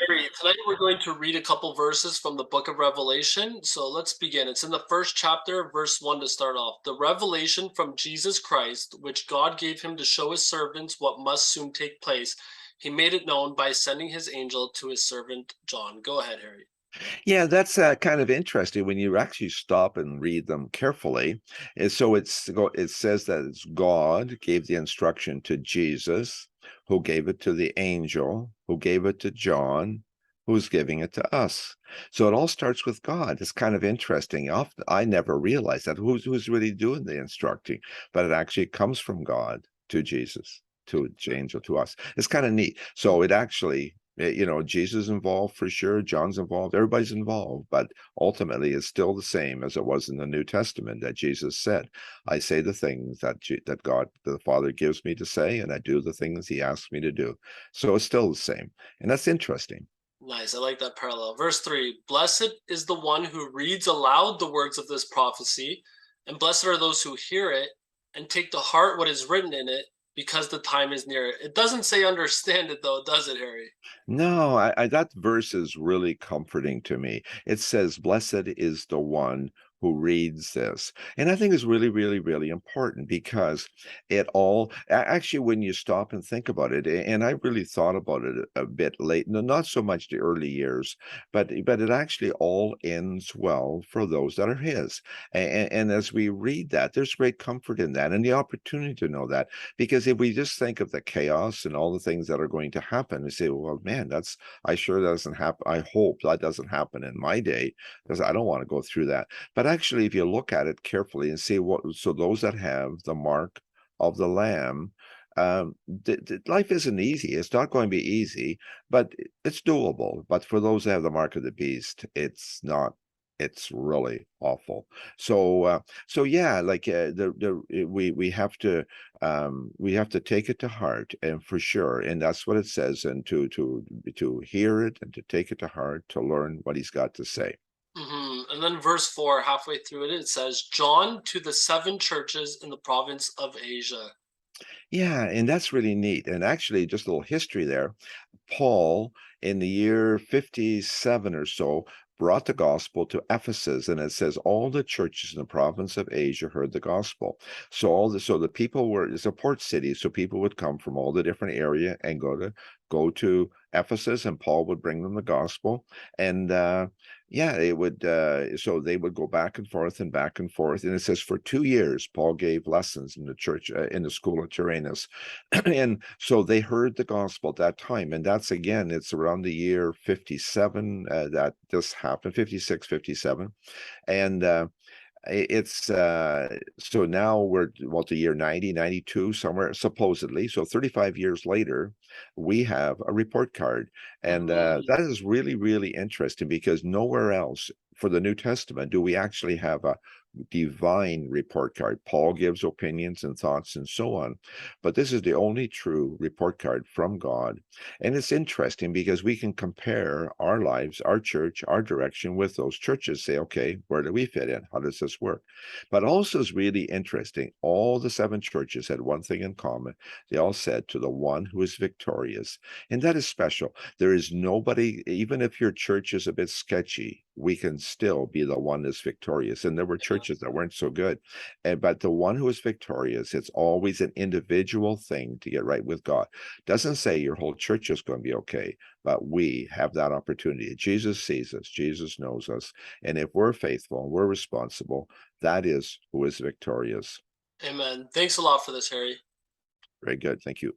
Harry, tonight we're going to read a couple verses from the book of Revelation. So let's begin. It's in the first chapter, verse 1 to start off. The revelation from Jesus Christ, which God gave him to show his servants what must soon take place. He made it known by sending his angel to his servant John. Go ahead, Harry. Yeah, that's kind of interesting when you actually stop and read them carefully. And so it says that it's God gave the instruction to Jesus, who gave it to the angel, who gave it to John, who's giving it to us. So it all starts with God. It's kind of interesting. Often, I never realized that who's really doing the instructing, but it actually comes from God to Jesus, to the angel, to us. It's kind of neat. So it actually Jesus involved for sure, John's involved, everybody's involved, but ultimately it's still the same as it was in the New Testament that Jesus said, I say the things that God the Father gives me to say, and I do the things he asks me to do. So it's still the same. And that's interesting. Nice. I like that parallel. Verse 3. Blessed is the one who reads aloud the words of this prophecy, and blessed are those who hear it and take to heart what is written in it, because the time is near. It doesn't say understand it, though, does it, Harry? No, that verse is really comforting to me. It says, "Blessed is the one who reads this." And I think it's really, really, really important because actually, when you stop and think about it, and I really thought about it a bit late, no, not so much the early years, but it actually all ends well for those that are his. And as we read that, there's great comfort in that and the opportunity to know that. Because if we just think of the chaos and all the things that are going to happen, we say, well, man, I sure doesn't happen. I hope that doesn't happen in my day because I don't want to go through that. But actually, if you look at it carefully and see so those that have the mark of the Lamb, life isn't easy. It's not going to be easy, but it's doable. But for those that have the mark of the beast, it's not. It's really awful. So yeah, like we have to take it to heart, and for sure, and that's what it says, and to hear it and to take it to heart, to learn what he's got to say. And then verse 4, halfway through it, it says, John to the seven churches in the province of Asia. Yeah, and that's really neat. And actually, just a little history there. Paul, in the year 57 or so, brought the gospel to Ephesus, and it says all the churches in the province of Asia heard the gospel. So the people were it's a port city, so people would come from all the different area and go to Ephesus, and Paul would bring them the gospel. And yeah, it would so they would go back and forth. And it says for 2 years, Paul gave lessons in the church in the school of Tyrannus. And so they heard the gospel at that time, and that's again it's around the year 57 that this happened, 56, 57. And it's so now we're well to year 90, 92 somewhere supposedly. So 35 years later we have a report card, and Mhm. that is really, really interesting because nowhere else for the New Testament do we actually have a divine report card. Paul gives opinions and thoughts and so on, but this is the only true report card from God. And it's interesting because we can compare our lives, our church, our direction with those churches, say, okay, where do we fit in? How does this work? But also is really interesting. All the seven churches had one thing in common. They all said to the one who is victorious. And that is special. There is nobody, even if your church is a bit sketchy, we can still be the one that's victorious. And there were churches that weren't so good. But the one who is victorious, it's always an individual thing to get right with God. Doesn't say your whole church is going to be okay, but we have that opportunity. Jesus sees us, Jesus knows us. And if we're faithful and we're responsible, that is who is victorious. Amen. Thanks a lot for this, Harry. Very good. Thank you.